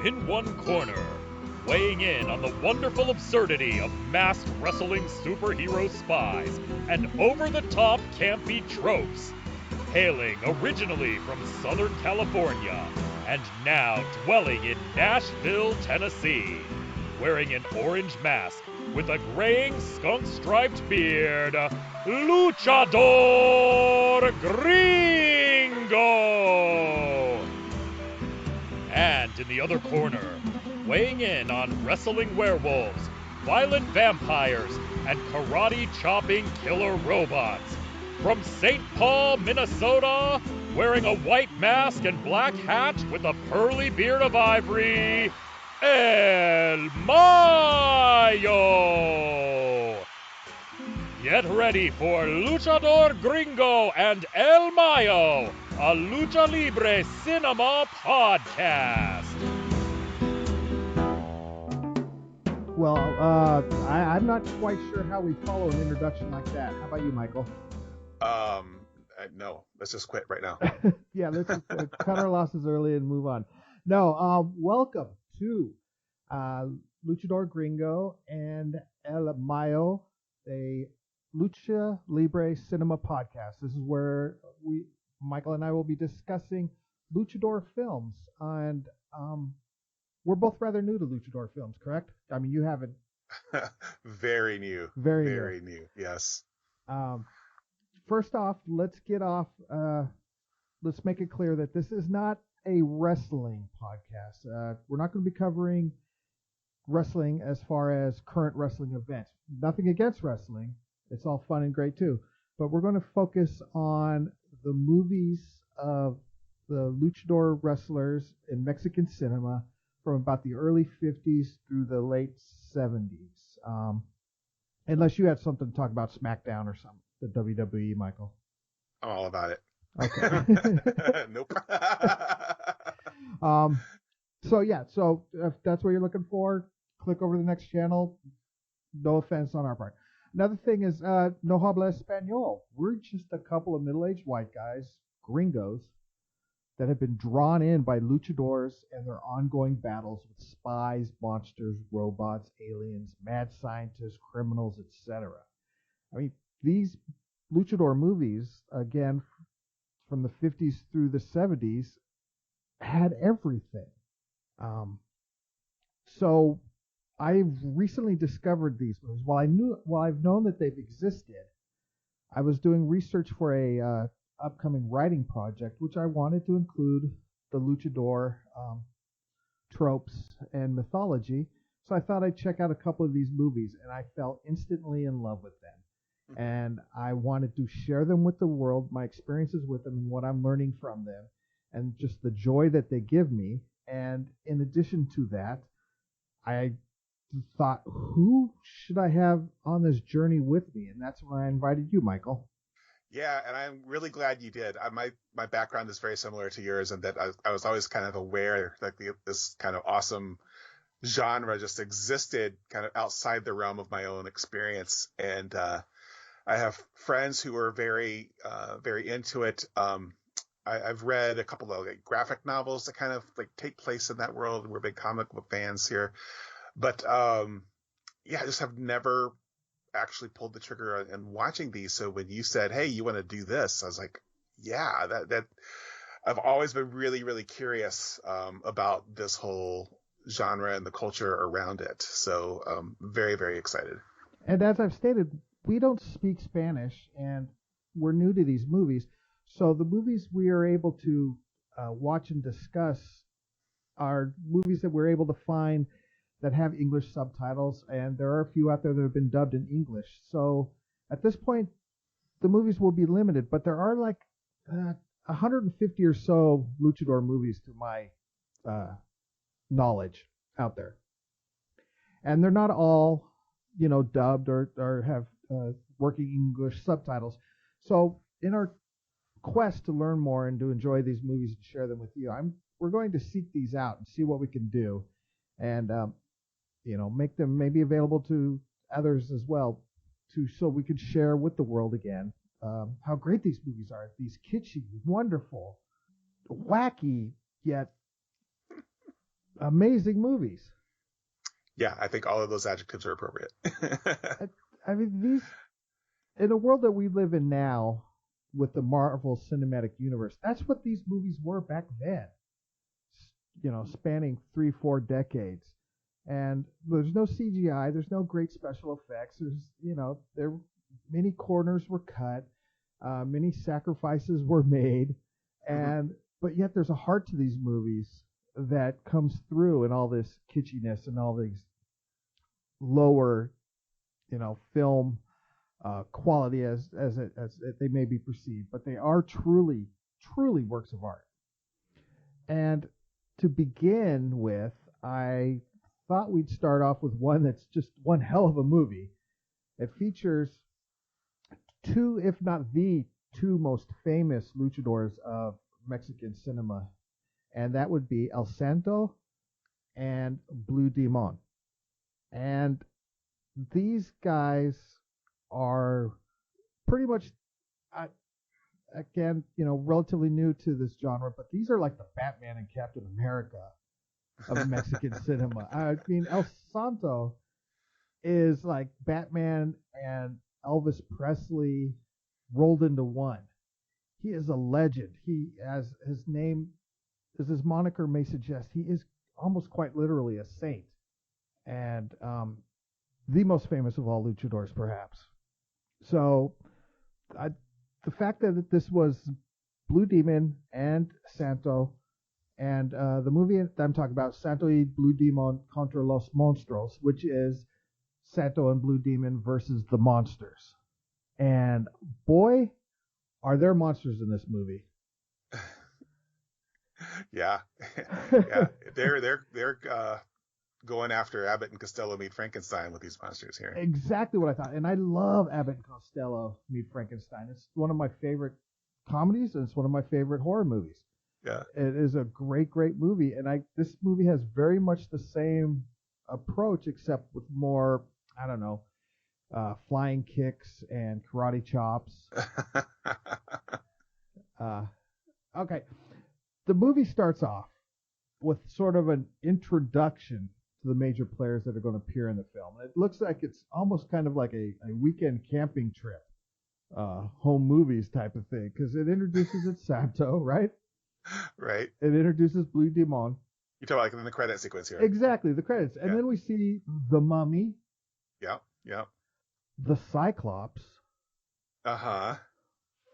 in one corner, weighing in on the wonderful absurdity of masked wrestling superhero spies and over-the-top campy tropes. Hailing originally from Southern California and now dwelling in Nashville, Tennessee, wearing an orange mask with a graying skunk-striped beard, Luchador Gringo! And in the other corner, weighing in on wrestling werewolves, violent vampires, and karate-chopping killer robots, from St. Paul, Minnesota, wearing a white mask and black hat with a pearly beard of ivory, El Mayo! Get ready for Luchador Gringo and El Mayo, a Lucha Libre Cinema Podcast. Well, I'm not quite sure how we follow an introduction like that. How about you, Michael? No, let's just quit right now. Yeah, let's just cut our losses early and move on. No, welcome to Luchador Gringo and El Mayo, a Lucha Libre Cinema Podcast. This is where Michael and I will be discussing luchador films, and we're both rather new to luchador films, correct? I mean, you haven't. Very new. Very new. Yes. First off, let's make it clear that this is not a wrestling podcast. We're not going to be covering wrestling as far as current wrestling events. Nothing against wrestling. It's all fun and great too. But we're going to focus on the movies of the luchador wrestlers in Mexican cinema from about the early 50s through the late 70s. Unless you had something to talk about SmackDown or something. The WWE, Michael. I'm all about it. Okay. Nope. So if that's what you're looking for, click over to the next channel. No offense on our part. Another thing is, no habla español. We're just a couple of middle-aged white guys, gringos, that have been drawn in by luchadors and their ongoing battles with spies, monsters, robots, aliens, mad scientists, criminals, etc. I mean, these luchador movies, again, from the 50s through the 70s, had everything. So I've recently discovered these movies. While I've known that they've existed, I was doing research for a upcoming writing project, which I wanted to include the luchador tropes and mythology. So I thought I'd check out a couple of these movies, and I fell instantly in love with them. And I wanted to share them with the world, my experiences with them and what I'm learning from them, and just the joy that they give me. And in addition to that, I thought, who should I have on this journey with me? And that's when I invited you, Michael. Yeah, and I'm really glad you did. My background is very similar to yours, and that I was always kind of aware that this kind of awesome genre just existed kind of outside the realm of my own experience. And I have friends who are very into it. I've read a couple of graphic novels that kind of take place in that world. We're big comic book fans here, but I just have never actually pulled the trigger on watching these. So when you said, "Hey, you want to do this?" I was like, "Yeah, that." I've always been really, really curious about this whole genre and the culture around it. So very, very excited. And as I've stated, we don't speak Spanish, and we're new to these movies. So the movies we are able to watch and discuss are movies that we're able to find that have English subtitles, and there are a few out there that have been dubbed in English. So at this point, the movies will be limited, but there are 150 or so luchador movies to my knowledge out there. And they're not all, dubbed or have working English subtitles. So in our quest to learn more and to enjoy these movies and share them with you, we're going to seek these out and see what we can do, and make them maybe available to others as well, so we could share with the world again how great these movies are. These kitschy, wonderful, wacky, yet amazing movies. Yeah, I think all of those adjectives are appropriate. I mean, these, in a world that we live in now with the Marvel Cinematic Universe, that's what these movies were back then. Spanning 3-4 decades. And there's no CGI, there's no great special effects. There many corners were cut, many sacrifices were made, but yet there's a heart to these movies that comes through in all this kitschiness and all these lower, film quality as they may be perceived, but they are truly works of art. And to begin with, I thought we'd start off with one that's just one hell of a movie. It features two, if not the two most famous luchadors of Mexican cinema, and that would be El Santo and Blue Demon. And these guys are pretty much, again, relatively new to this genre, but these are like the Batman and Captain America of Mexican cinema. I mean, El Santo is like Batman and Elvis Presley rolled into one. He is a legend. He, as his name, as his moniker may suggest, he is almost quite literally a saint, and the most famous of all luchadors, perhaps. So, the fact that this was Blue Demon and Santo, and the movie that I'm talking about, Santo y Blue Demon contra los monstruos, which is Santo and Blue Demon versus the monsters. And boy, are there monsters in this movie. Yeah. They're going after Abbott and Costello Meet Frankenstein with these monsters here. Exactly what I thought. And I love Abbott and Costello Meet Frankenstein. It's one of my favorite comedies, and it's one of my favorite horror movies. Yeah. It is a great movie, and this movie has very much the same approach, except with more, I don't know, flying kicks and karate chops. Okay. The movie starts off with sort of an introduction to the major players that are going to appear in the film. It looks like it's almost kind of like a weekend camping trip, home movies type of thing, because it introduces it Santo, right? Right. It introduces Blue Demon. You're talking like in the credit sequence here. Exactly, the credits. And then we see the Mummy. Yeah. The Cyclops. Uh-huh.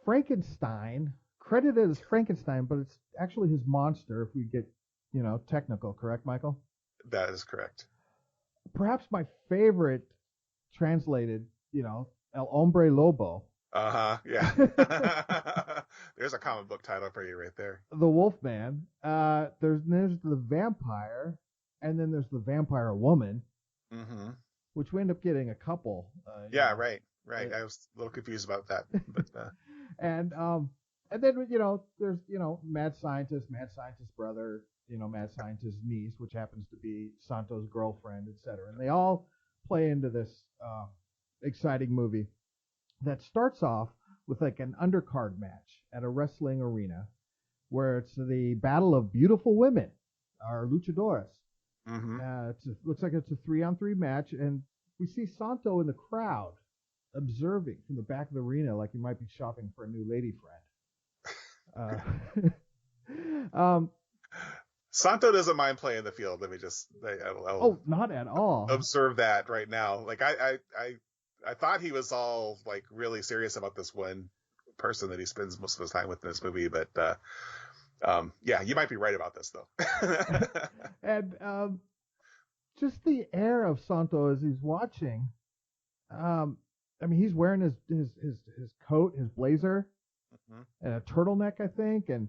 Frankenstein. Credited as Frankenstein, but it's actually his monster if we get, technical, correct, Michael? That is correct. Perhaps my favorite translated, El Hombre Lobo. Uh-huh, yeah. There's a comic book title for you right there. The Wolfman. There's the vampire, and then there's the vampire woman, which we end up getting a couple. Right. I was a little confused about that. But, and then, there's, Mad Scientist's brother, Mad Scientist's niece, which happens to be Santo's girlfriend, etc. And they all play into this exciting movie that starts off with like an undercard match at a wrestling arena where it's the battle of beautiful women, our luchadores. Looks like it's a 3-on-3 match, and we see Santo in the crowd observing from the back of the arena like he might be shopping for a new lady friend. Santo doesn't mind playing the field. Let me just I'll not at all. Observe that right now. Like I thought he was all like really serious about this one person that he spends most of his time with in this movie, but you might be right about this though. And just the air of Santo as he's watching. I mean, he's wearing his coat, his blazer, and a turtleneck, I think, and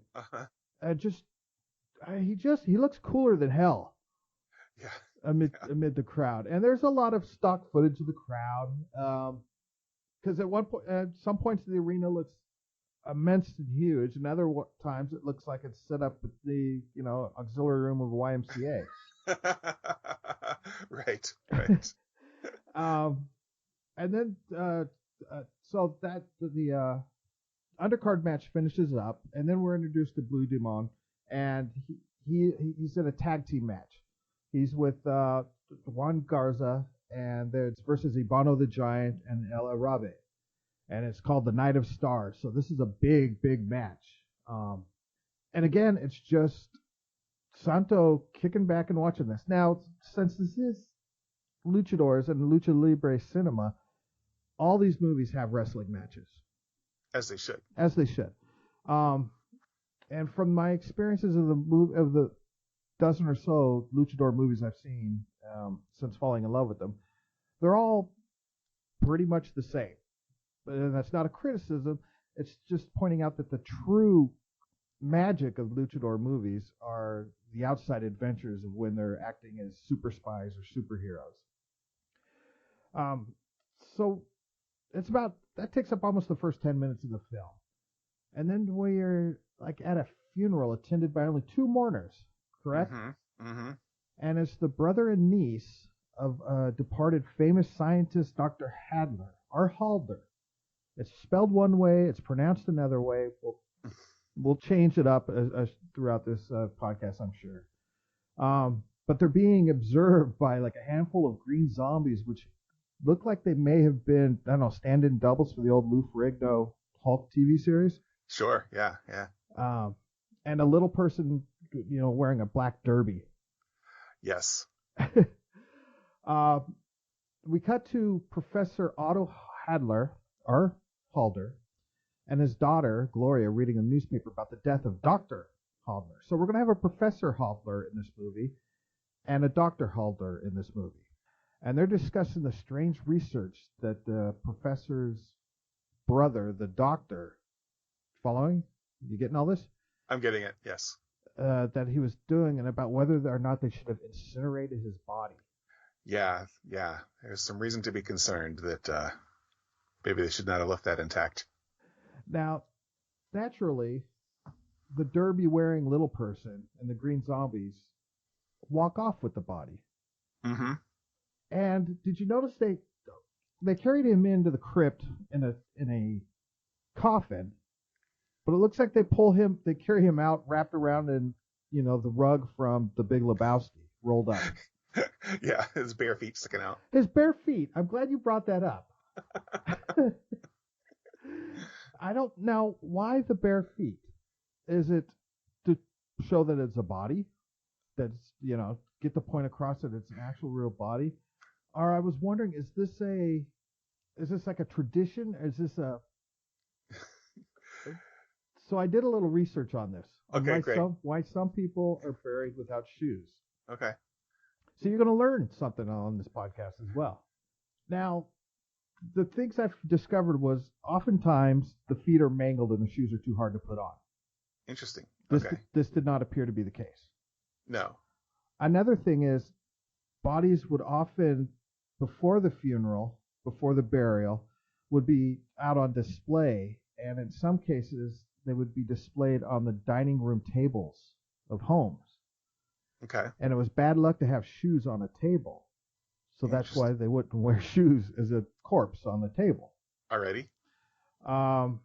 he looks cooler than hell. Yeah. Amid the crowd, and there's a lot of stock footage of the crowd, because at some points the arena looks immense and huge, and other times it looks like it's set up at the auxiliary room of a YMCA. Right. And then so that the undercard match finishes up, and then we're introduced to Blue Demon, and he's in a tag team match He's with Juan Garza, and it's versus Ibano the Giant and El Arabe. And it's called the Night of Stars. So this is a big, big match. And again, it's just Santo kicking back and watching this. Now, since this is Luchadors and Lucha Libre Cinema, all these movies have wrestling matches. As they should. As they should. And from my experiences of the dozen or so luchador movies I've seen since falling in love with them, they're all pretty much the same. And that's not a criticism. It's just pointing out that the true magic of luchador movies are the outside adventures of when they're acting as super spies or superheroes. So that takes up almost the first 10 minutes of the film. And then we're like at a funeral attended by only two mourners, correct? Mm-hmm. Mm-hmm. And it's the brother and niece of a departed famous scientist, Dr. Hadler, or Halder. It's spelled one way, it's pronounced another way. We'll change it up throughout this podcast, I'm sure. But they're being observed by like a handful of green zombies, which look like they may have been, I don't know, stand-in doubles for the old Lou Ferrigno Hulk TV series. Sure, yeah. And a little person, wearing a black derby. Yes. We cut to Professor Otto Hadler, or Halder, and his daughter, Gloria, reading a newspaper about the death of Dr. Halder. So we're going to have a Professor Halder in this movie and a Dr. Halder in this movie. And they're discussing the strange research that the professor's brother, the doctor, following? You getting all this? I'm getting it, yes. That he was doing, and about whether or not they should have incinerated his body. Yeah. There's some reason to be concerned that maybe they should not have left that intact. Now, naturally, the derby-wearing little person and the green zombies walk off with the body. Mm-hmm. And did you notice they carried him into the crypt in a coffin, but it looks like they carry him out wrapped around in, the rug from The Big Lebowski, rolled up. Yeah, his bare feet sticking out. His bare feet. I'm glad you brought that up. I don't know why the bare feet. Is it to show that it's a body? That's, get the point across that it's an actual real body? Or I was wondering, is this like a tradition? Is this So I did a little research on this. Okay, great. Why some people are buried without shoes. Okay. So you're going to learn something on this podcast as well. Now, the things I've discovered was oftentimes the feet are mangled and the shoes are too hard to put on. Interesting. Okay. This did not appear to be the case. No. Another thing is bodies would often, before the funeral, before the burial, would be out on display, and in some cases they would be displayed on the dining room tables of homes. Okay. And it was bad luck to have shoes on a table. So that's why they wouldn't wear shoes as a corpse on the table. Alrighty. Now,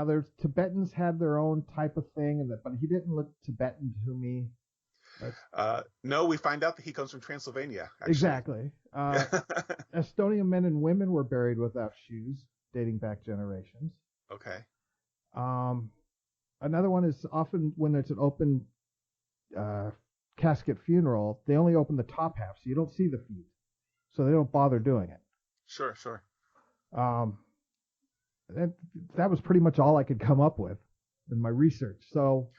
there's Tibetans had their own type of thing, but he didn't look Tibetan to me. No, we find out that he comes from Transylvania. Actually. Exactly. Estonian men and women were buried without shoes, dating back generations. Okay. Another one is often when there's an open casket funeral, they only open the top half, so you don't see the feet. So they don't bother doing it. Sure. That was pretty much all I could come up with in my research. So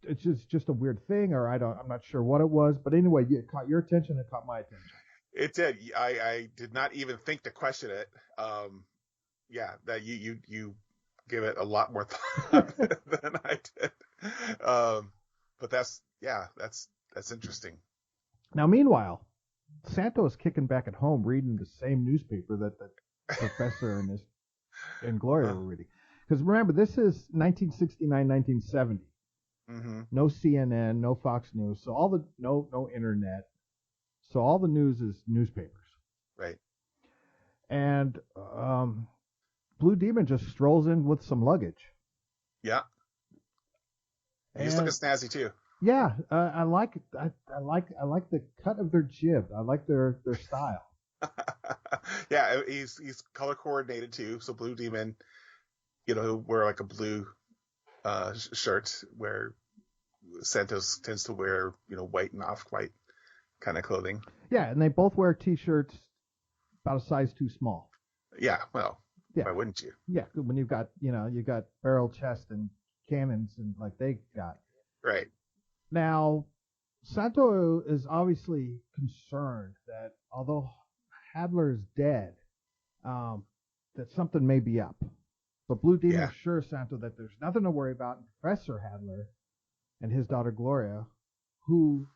it's just a weird thing, or I'm not sure what it was. But anyway, it caught your attention. It caught my attention. It did. I did not even think to question it. That you give it a lot more thought than I did. But that's interesting. Now, meanwhile, Santo is kicking back at home reading the same newspaper that the professor and Gloria were reading. Because remember, this is 1969, 1970. Mm-hmm. No CNN, no Fox News, so no internet. So all the news is newspapers. Right. And Blue Demon just strolls in with some luggage. Yeah. He's looking snazzy too. Yeah, I like the cut of their jib. I like their style. Yeah, he's color coordinated too. So Blue Demon, he'll wear like a blue shirt, where Santos tends to wear white and off-white kind of clothing. Yeah, and they both wear t-shirts about a size too small. Yeah, well, yeah. Why wouldn't you? Yeah, when you've got you got barrel chest and cannons and like they got. Right. Now, Santo is obviously concerned that although Hadler is dead, that something may be up. But Blue Demon assures Santo that there's nothing to worry about, and Professor Hadler and his daughter Gloria, who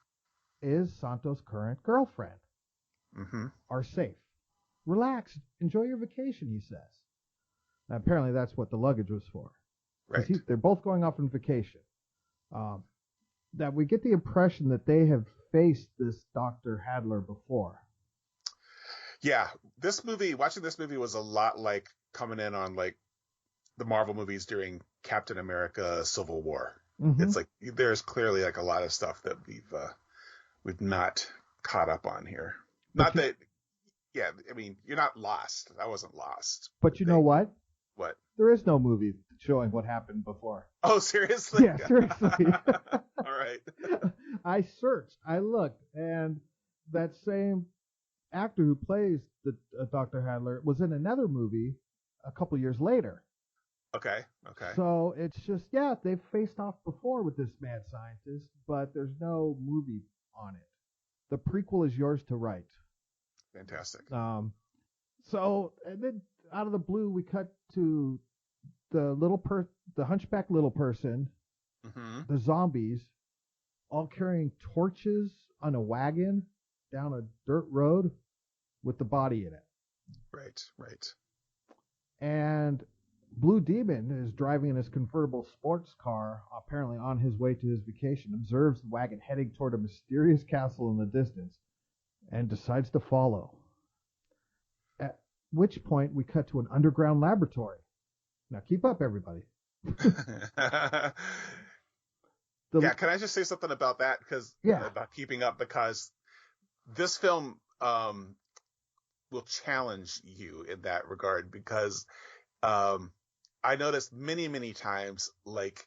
is Santo's current girlfriend, are safe. Relax, enjoy your vacation, he says. Now, apparently that's what the luggage was for. Right. They're both going off on vacation. That we get the impression that they have faced this Dr. Hadler before. Yeah, watching this movie was a lot like coming in on like the Marvel movies during Captain America Civil War. Mm-hmm. It's like there's clearly like a lot of stuff that we've not caught up on here. Yeah, I mean, you're not lost. I wasn't lost. But you know what? What? There is no movie showing what happened before. Oh, seriously? Yeah, seriously. All right. I searched, I looked, and that same actor who plays the Dr. Hadler was in another movie a couple years later. Okay. So it's just, they've faced off before with this mad scientist, but there's no movie on it. The prequel is yours to write. Fantastic. So, and then out of the blue, we cut to the hunchback little person, the zombies, all carrying torches on a wagon down a dirt road with the body in it. Right. And Blue Demon is driving in his convertible sports car, apparently on his way to his vacation, observes the wagon heading toward a mysterious castle in the distance, and decides to follow. At which point we cut to an underground laboratory. Now keep up, everybody. Can I just say something about that? About keeping up, because this film will challenge you in that regard, because I noticed many, many times, like,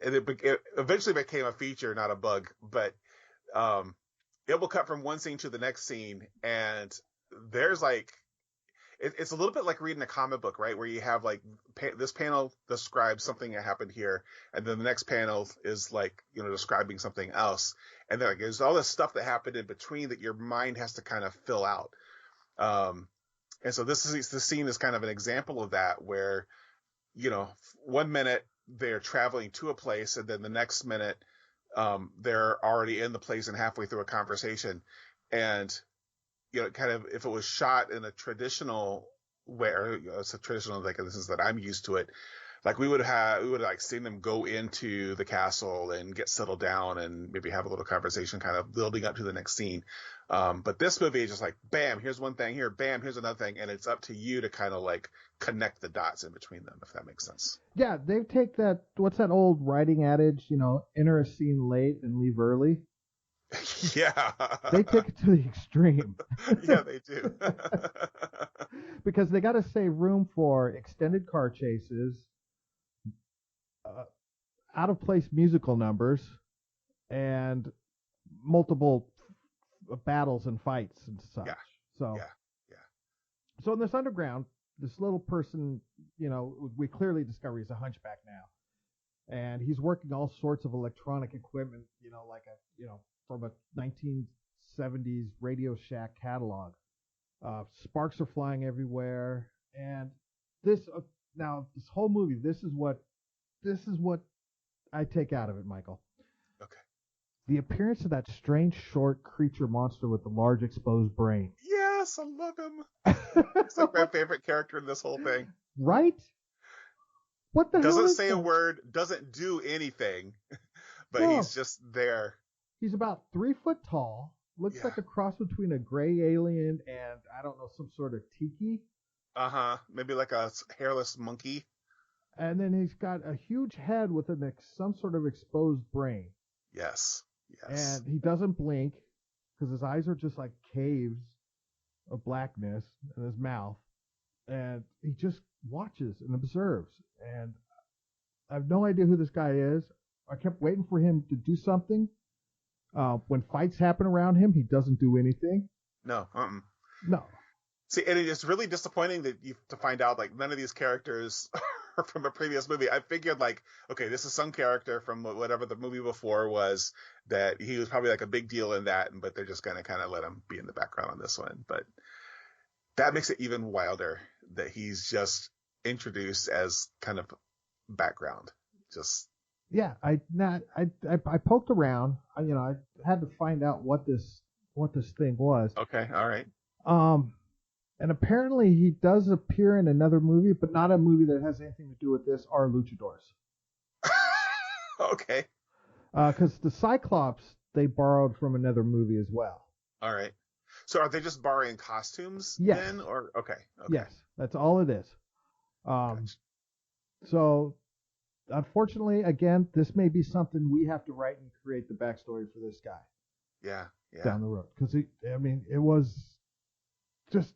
and it eventually became a feature, not a bug, but it will cut from one scene to the next scene, and there's like, it's a little bit like reading a comic book, right? Where you have like this panel describes something that happened here, and then the next panel is like, describing something else. And then like, there's all this stuff that happened in between that your mind has to kind of fill out. And so the scene is kind of an example of that, where, 1 minute they're traveling to a place, and then the next minute, they're already in the place and halfway through a conversation. And, kind of, if it was shot in a traditional way, or it's a traditional, like, in the sense that I'm used to it, like we would like seen them go into the castle and get settled down and maybe have a little conversation kind of building up to the next scene. But this movie is just like, bam, here's one thing here, bam, here's another thing. And it's up to you to kind of like connect the dots in between them, if that makes sense. Yeah. They take that, what's that old writing adage, enter a scene late and leave early. Yeah. They take it to the extreme. Yeah, they do. Because they got to save room for extended car chases, out-of-place musical numbers, and multiple battles and fights and such. Yeah. So, yeah. So in this underground, this little person, we clearly discover he's a hunchback now. And he's working all sorts of electronic equipment, like from a 1970s Radio Shack catalog. Sparks are flying everywhere. And this whole movie, this is what I take out of it, Michael. Okay. The appearance of that strange short creature monster with the large exposed brain. Yes, I love him. It's like my favorite character in this whole thing. Right? What the hell? Doesn't say a word, doesn't do anything, but he's just there. He's about 3 foot tall. Looks like a cross between a gray alien and, I don't know, some sort of tiki. Maybe like a hairless monkey. And then he's got a huge head with some sort of exposed brain. Yes. Yes. And he doesn't blink because his eyes are just like caves of blackness in his mouth. And he just watches and observes. And I have no idea who this guy is. I kept waiting for him to do something. When fights happen around him, he doesn't do anything. No. No. See, and it's really disappointing that to find out like none of these characters are from a previous movie. I figured like, okay, this is some character from whatever the movie before was, that he was probably like a big deal in that, but they're just gonna kind of let him be in the background on this one. But that makes it even wilder that he's just introduced as kind of background. Just Yeah, I poked around. I had to find out what this thing was. okay, all right. And apparently he does appear in another movie, but not a movie that has anything to do with this, or Luchadors. Okay, Because the Cyclops they borrowed from another movie as well. all right. So are they just borrowing costumes then, or okay? Yes, that's all it is. Gotcha. So unfortunately, again, this may be something we have to write and create the backstory for this guy. Yeah. Down the road, because it was just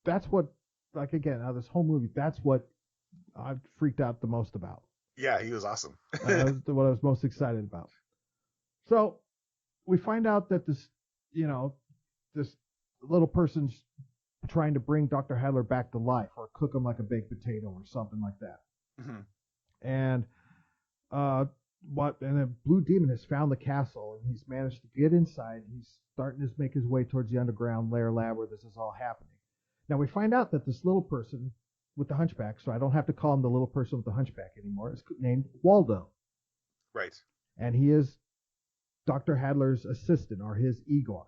that's what, like, again, out of this whole movie, that's what I freaked out the most about. Yeah, he was awesome. That was what I was most excited about. So we find out that this little person's trying to bring Dr. Hadler back to life, or cook him like a baked potato, or something like that. Mm-hmm. And and then Blue Demon has found the castle, and he's managed to get inside. He's starting to make his way towards the underground lair lab where this is all happening. Now we find out that this little person with the hunchback, so I don't have to call him the little person with the hunchback anymore, is named Waldo. Right. And he is Dr. Hadler's assistant, or his Igor.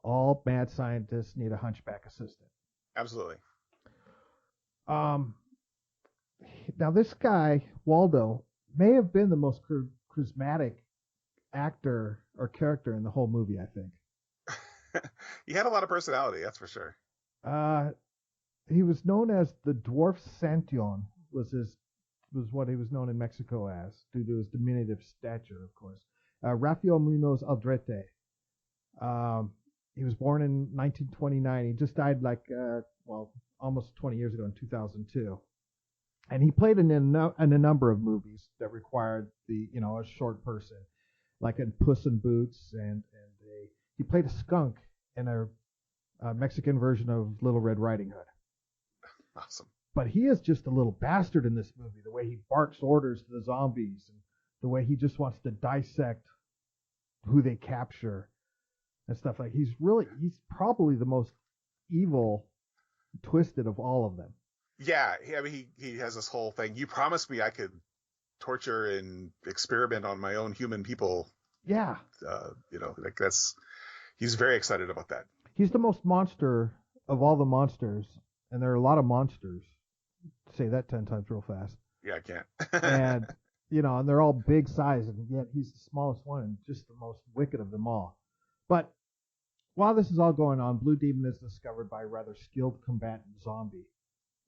All mad scientists need a hunchback assistant. Absolutely. Now this guy, Waldo, may have been the most charismatic actor or character in the whole movie, I think. He had a lot of personality, that's for sure. He was known as the Dwarf Santion, was what he was known in Mexico as, due to his diminutive stature, of course. Rafael Munoz Aldrete. He was born in 1929. He just died almost 20 years ago in 2002. And he played in a number of movies that required a short person, like in Puss in Boots, and he played a skunk in a Mexican version of Little Red Riding Hood. Awesome. But he is just a little bastard in this movie. The way he barks orders to the zombies, and the way he just wants to dissect who they capture and stuff like. He's probably the most evil, twisted of all of them. Yeah, he has this whole thing. You promised me I could torture and experiment on my own human people. Yeah. He's very excited about that. He's the most monster of all the monsters, and there are a lot of monsters. Say that 10 times real fast. Yeah, I can't. And they're all big size, and yet he's the smallest one and just the most wicked of them all. But while this is all going on, Blue Demon is discovered by a rather skilled combatant zombie,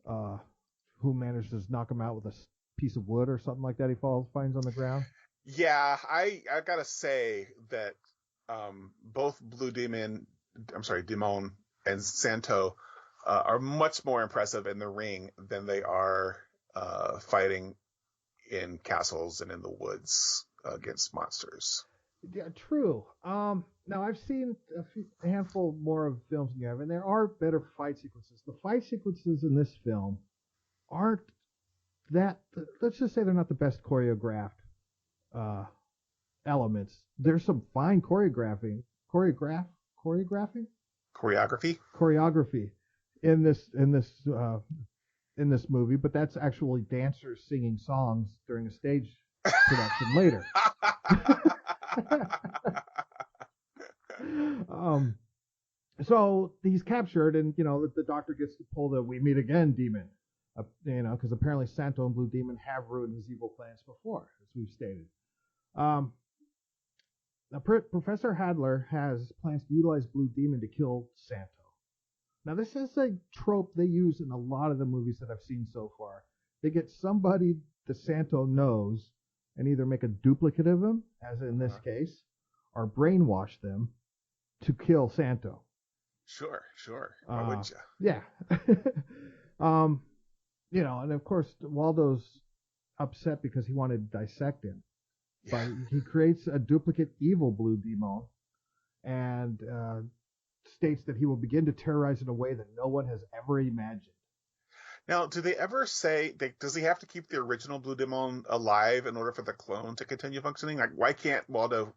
who manages to knock him out with a piece of wood or something like that he finds on the ground. Yeah, I gotta say that both Demon and Santo are much more impressive in the ring than they are fighting in castles and in the woods against monsters. Yeah, true. Now I've seen a handful more of films than you have, and there are better fight sequences. The fight sequences in this film aren't that. Let's just say they're not the best choreographed elements. There's some fine choreography in this movie, but that's actually dancers singing songs during a stage production later. So he's captured, and the doctor gets to pull the "We meet again" demon, because apparently Santo and Blue Demon have ruined his evil plans before, as we've stated. Now Professor Hadler has plans to utilize Blue Demon to kill Santo. Now this is a trope they use in a lot of the movies that I've seen so far. They get somebody that Santo knows and either make a duplicate of him, as in this case, or brainwash them to kill Santo. Sure. Why wouldn't you? Yeah. And of course, Waldo's upset because he wanted to dissect him. Yeah. But he creates a duplicate evil Blue Demon and states that he will begin to terrorize in a way that no one has ever imagined. Now, do they ever say, does he have to keep the original Blue Demon alive in order for the clone to continue functioning? Like, why can't Waldo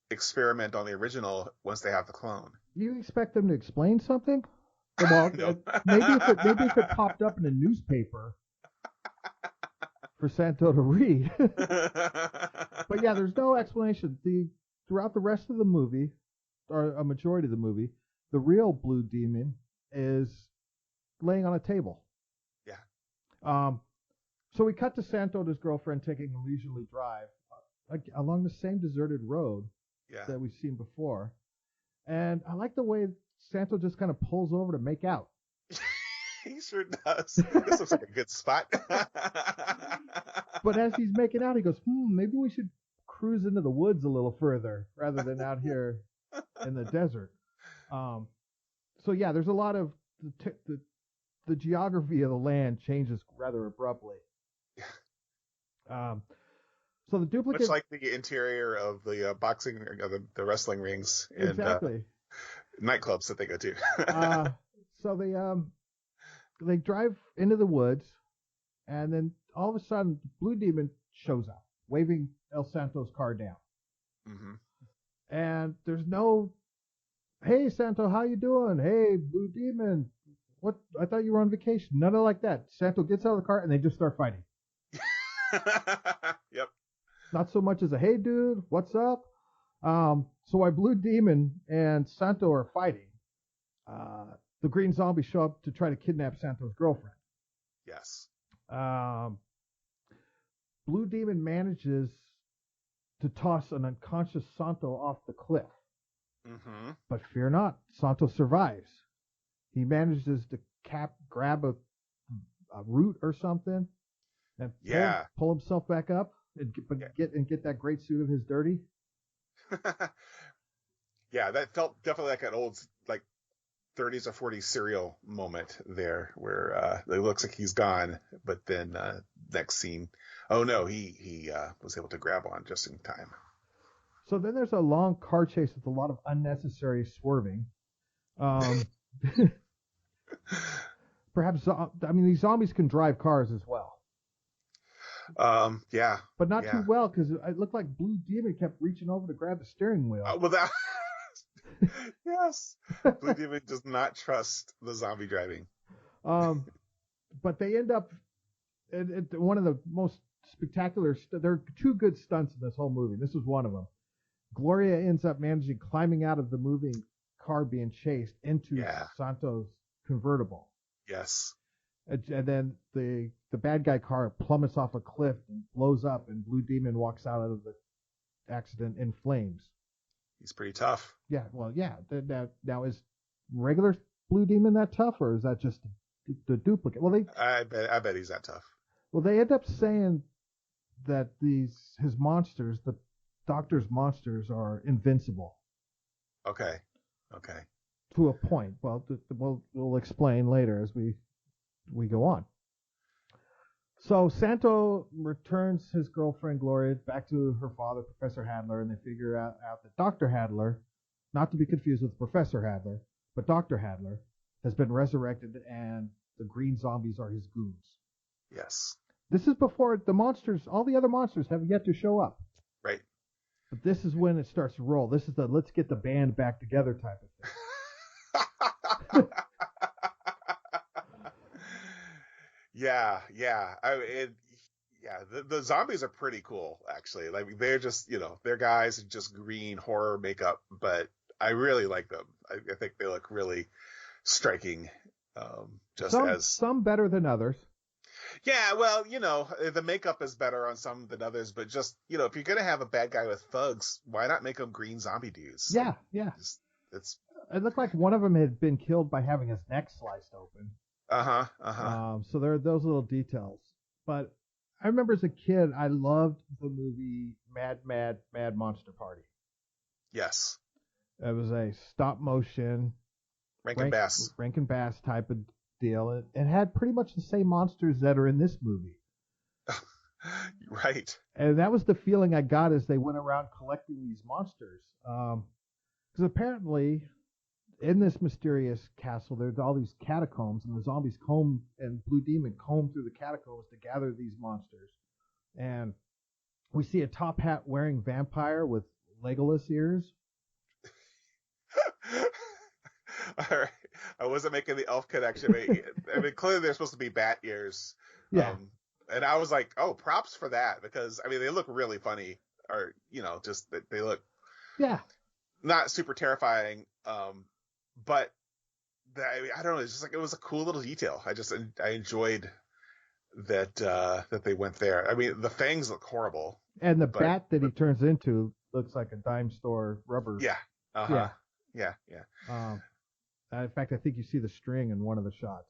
experiment on the original once they have the clone? You expect them to explain something? Well, No. maybe if it popped up in a newspaper for Santo to read. But yeah, there's no explanation. Throughout the rest of the movie, or a majority of the movie, the real Blue Demon is laying on a table. Yeah. So we cut to Santo and his girlfriend taking a leisurely drive along the same deserted road that we've seen before. And I like the way Santo just kind of pulls over to make out. He sure does. This looks like a good spot. But as he's making out, he goes, maybe we should cruise into the woods a little further rather than out here in the desert. So yeah, there's a lot of the geography of the land changes rather abruptly. So the duplicate, much like the interior of the boxing, the wrestling rings and exactly. Nightclubs that they go to. So they drive into the woods, and then all of a sudden, Blue Demon shows up, waving El Santo's car down. Mm-hmm. And there's no, hey Santo, how you doing? Hey Blue Demon, what? I thought you were on vacation. None of like that. Santo gets out of the car and they just start fighting. Yep. Not so much as a hey dude, what's up? So while Blue Demon and Santo are fighting, the green zombies show up to try to kidnap Santo's girlfriend. Yes. Blue Demon manages to toss an unconscious Santo off the cliff. Mm-hmm. But fear not, Santo survives. He manages to grab a root or something and pull himself back up and get that great suit of his dirty. Yeah, that felt definitely like an old 30s or 40s serial moment there where it looks like he's gone, but then next scene, oh no, he was able to grab on just in time. So then there's a long car chase with a lot of unnecessary swerving. Perhaps, these zombies can drive cars as well. Yeah. But not too well, because it looked like Blue Demon kept reaching over to grab the steering wheel. Yes. Blue Demon does not trust the zombie driving. But they end up at one of the most spectacular. There are two good stunts in this whole movie. This was one of them. Gloria ends up managing climbing out of the moving car being chased into Santo's convertible. Yes. And then the bad guy car plummets off a cliff and blows up, and Blue Demon walks out of the accident in flames. He's pretty tough. Yeah, well, yeah. Now is regular Blue Demon that tough, or is that just the duplicate? Well, I bet he's that tough. Well, they end up saying that his monsters, the Doctor's monsters, are invincible. Okay. To a point. Well, we'll explain later as we go on. So Santo returns his girlfriend Gloria back to her father, Professor Hadler, and they figure out that Dr. Hadler, not to be confused with Professor Hadler, but Dr. Hadler, has been resurrected, and the green zombies are his goons. Yes. This is before the monsters, all the other monsters have yet to show up. Right. But this is when it starts to roll. This is the let's get the band back together type of thing. Yeah. The zombies are pretty cool, actually. Like, they're just, they're guys in just green horror makeup, but I really like them. I think they look really striking. Some better than others. Yeah, well, the makeup is better on some than others, but just, if you're going to have a bad guy with thugs, why not make them green zombie dudes? Yeah. It looked like one of them had been killed by having his neck sliced open. Uh-huh. So there are those little details. But I remember as a kid, I loved the movie Mad Monster Party. Yes. It was a stop motion Rankin Bass type of deal. It had pretty much the same monsters that are in this movie. Right. And that was the feeling I got as they went around collecting these monsters. Because apparently, in this mysterious castle, there's all these catacombs, and the zombies and Blue Demon comb through the catacombs to gather these monsters. And we see a top hat wearing vampire with Legolas ears. All right. I wasn't making the elf connection. I mean, clearly they're supposed to be bat ears. Yeah. And I was like, oh, props for that, because I mean they look really funny, or just they look not super terrifying, but I don't know, it's just like it was a cool little detail. I enjoyed that they went there. I mean, the fangs look horrible, and the bat that he turns into looks like a dime store rubber. Yeah. Uh-huh. Yeah. In fact, I think you see the string in one of the shots.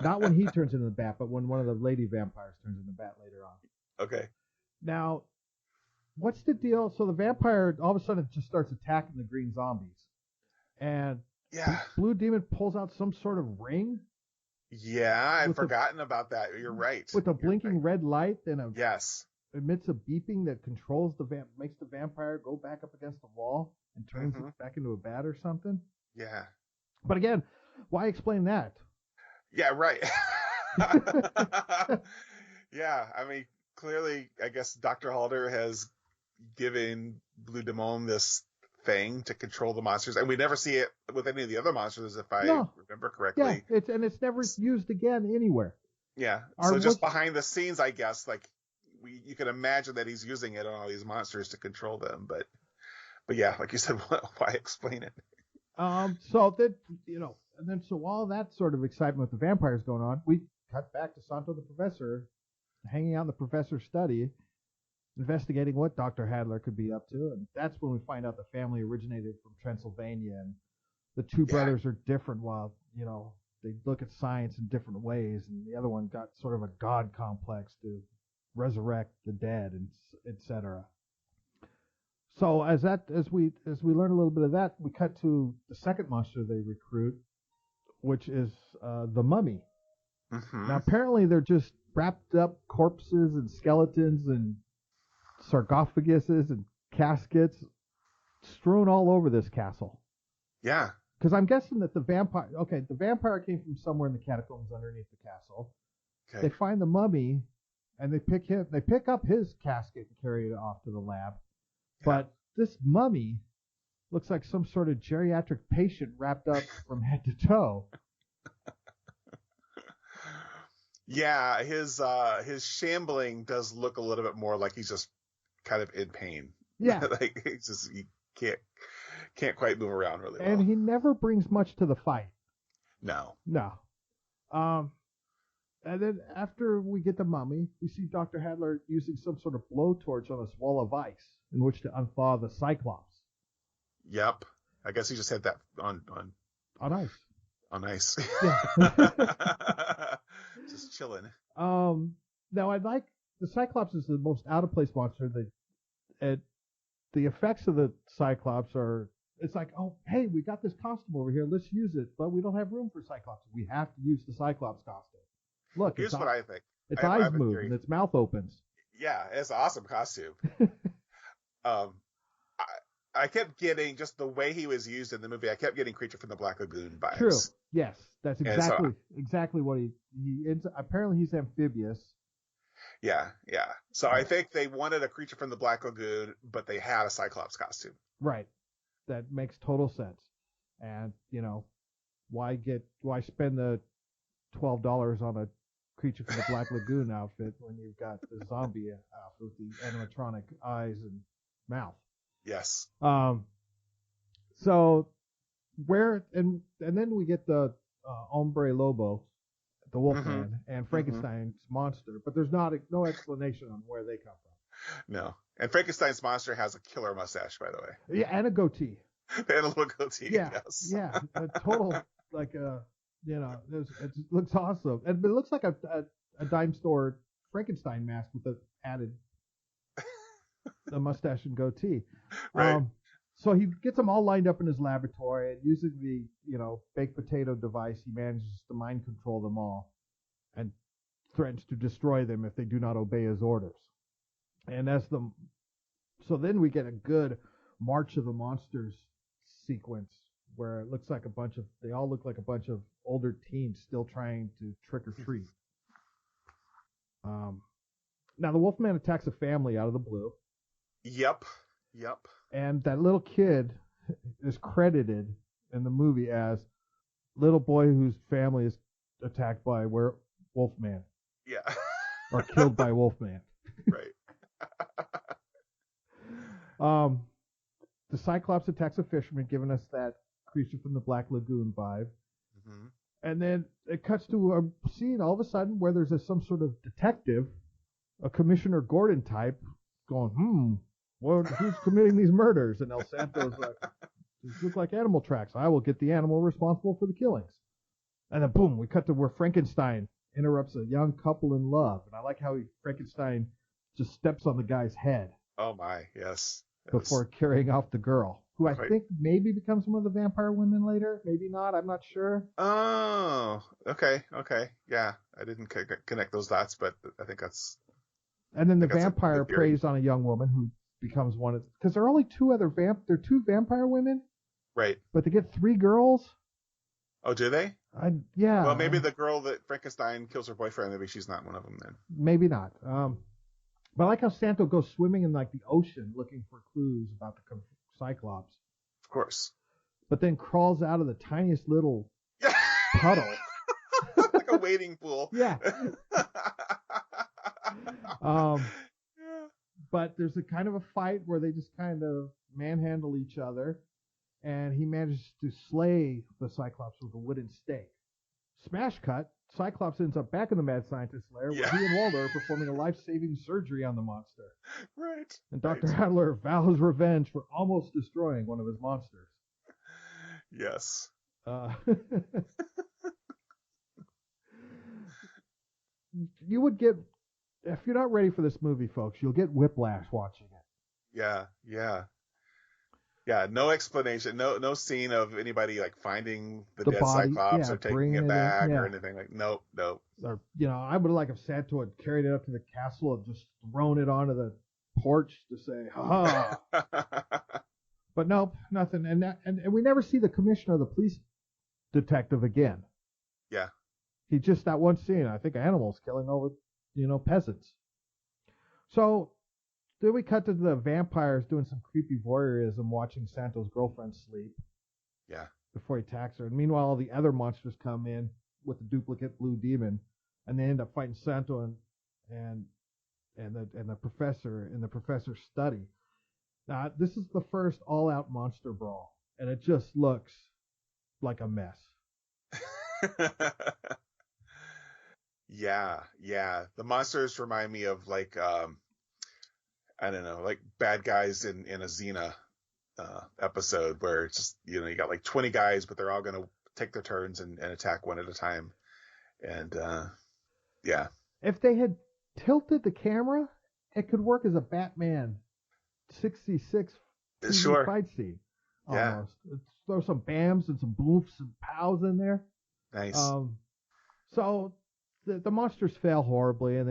Not when he turns into the bat, but when one of the lady vampires turns into the bat later on. Okay. Now, what's the deal? So the vampire all of a sudden just starts attacking the green zombies. And Blue Demon pulls out some sort of ring. Yeah, I've forgotten about that. You're right. With a blinking red light and emits a beeping that controls makes the vampire go back up against the wall and turns it back into a bat or something. Yeah. But again, why explain that? Yeah, right. Yeah, I mean, clearly, I guess Dr. Halder has given Blue Demon this thing to control the monsters, and we never see it with any of the other monsters, if I remember correctly. Yeah, it's never used again anywhere. Yeah, so just behind the scenes, I guess, like you can imagine that he's using it on all these monsters to control them, but yeah, like you said, why explain it? So that and then so all that sort of excitement with the vampires going on, we cut back to Santo the Professor, hanging out in the professor's study, investigating what Dr. Hadler could be up to, and that's when we find out the family originated from Transylvania, and the two brothers are different while, they look at science in different ways, and the other one got sort of a god complex to resurrect the dead, and etc. So as we learn a little bit of that, we cut to the second monster they recruit, which is the mummy. Mm-hmm. Now apparently they're just wrapped up corpses and skeletons and sarcophaguses and caskets strewn all over this castle. Yeah. Because I'm guessing that the vampire came from somewhere in the catacombs underneath the castle. Okay. They find the mummy and they pick up his casket and carry it off to the lab. But this mummy looks like some sort of geriatric patient wrapped up from head to toe. Yeah, his shambling does look a little bit more like he's just kind of in pain. Yeah. Like he can't quite move around really well. And he never brings much to the fight. No. And then after we get the mummy, we see Dr. Hadler using some sort of blowtorch on a wall of ice in which to unthaw the Cyclops. Yep. I guess he just had that on ice. On ice. Yeah. Just chilling. Now I like the Cyclops is the most out of place monster. The effects of the Cyclops are, it's like, oh, hey, we got this costume over here, let's use it, but we don't have room for Cyclops. We have to use the Cyclops costume. Look, here's what I think. Its eyes move and its mouth opens. Yeah, it's an awesome costume. I kept getting, just the way he was used in the movie, I kept getting Creature from the Black Lagoon vibes. True. Yes, that's exactly what he is. Apparently he's amphibious. Yeah. So I think they wanted a Creature from the Black Lagoon, but they had a Cyclops costume. Right. That makes total sense. And, why spend the $12 on a Creature from the Black Lagoon outfit when you've got the zombie outfit with the animatronic eyes and mouth? Yes. So and then we get the Hombre Lobo, the Wolfman, and Frankenstein's monster, but there's no explanation on where they come from. No. And Frankenstein's monster has a killer mustache, by the way. Yeah, and a goatee. And a little goatee. Yeah. Yes. Yeah. A total it looks awesome, and it looks like a dime store Frankenstein mask with the added the mustache and goatee. Right. So he gets them all lined up in his laboratory, and using the baked potato device, he manages to mind control them all, and threatens to destroy them if they do not obey his orders. And so then we get a good March of the Monsters sequence where it looks like they all look like a bunch of older teens still trying to trick or treat. Now the Wolfman attacks a family out of the blue. Yep. And that little kid is credited in the movie as little boy whose family is attacked by Wolfman. Yeah. Or killed by Wolfman. Right. The Cyclops attacks a fisherman, giving us that creature from the Black Lagoon vibe. Mm-hmm. And then it cuts to a scene all of a sudden where there's some sort of detective, a Commissioner Gordon type, going, who's committing these murders? And El Santo's like, these look like animal tracks. I will get the animal responsible for the killings. And then boom, we cut to where Frankenstein interrupts a young couple in love. And I like how Frankenstein just steps on the guy's head. Oh my, yes. Before carrying off the girl, who I Right. think maybe becomes one of the vampire women later. Maybe not. I'm not sure. Oh, okay. Yeah, I didn't connect those dots, but I think that's... And then the that's a vampire good theory. preys on a young woman who becomes one of... Because there are only two vampire women, Right. but they get 3 girls. Oh, do they? Yeah. Well, maybe the girl that Frankenstein kills her boyfriend, maybe she's not one of them then. Maybe not. But I like how Santo goes swimming in like the ocean looking for clues about the Cyclops, Of course. but then crawls out of the tiniest little puddle. Like a wading pool. Yeah. But there's a kind of a fight where they just kind of manhandle each other, and he manages to slay the Cyclops with a wooden stake. Smash cut, Cyclops ends up back in the Mad Scientist lair where he and Waldo are performing a life-saving surgery on the monster. Right. And Dr. Adler vows revenge for almost destroying one of his monsters. Yes. You would get, if you're not ready for this movie, folks, you'll get whiplash watching it. Yeah, no explanation, no scene of anybody like finding the dead body, Cyclops or taking it back or anything like. Nope. Or I would like if Santo had carried it up to the castle and just thrown it onto the porch to say, "Ha ha." But nope, nothing. And we never see the commissioner or the police detective again. Yeah. He just that one scene. I think animals killing all the peasants. So. Then we cut to the vampires doing some creepy voyeurism, watching Santo's girlfriend sleep. Yeah. Before he attacks her. And meanwhile, all the other monsters come in with the duplicate blue demon, and they end up fighting Santo and the professor in the professor's study. Now, this is the first all-out monster brawl, and it just looks like a mess. Yeah. The monsters remind me of like. I don't know, like bad guys in a Xena episode where it's just, you got like 20 guys, but they're all going to take their turns and attack one at a time. And, yeah. If they had tilted the camera, it could work as a Batman 66 Sure. fight scene. Almost. Yeah. Throw some bams and some boofs and pows in there. Nice. So the monsters fail horribly, and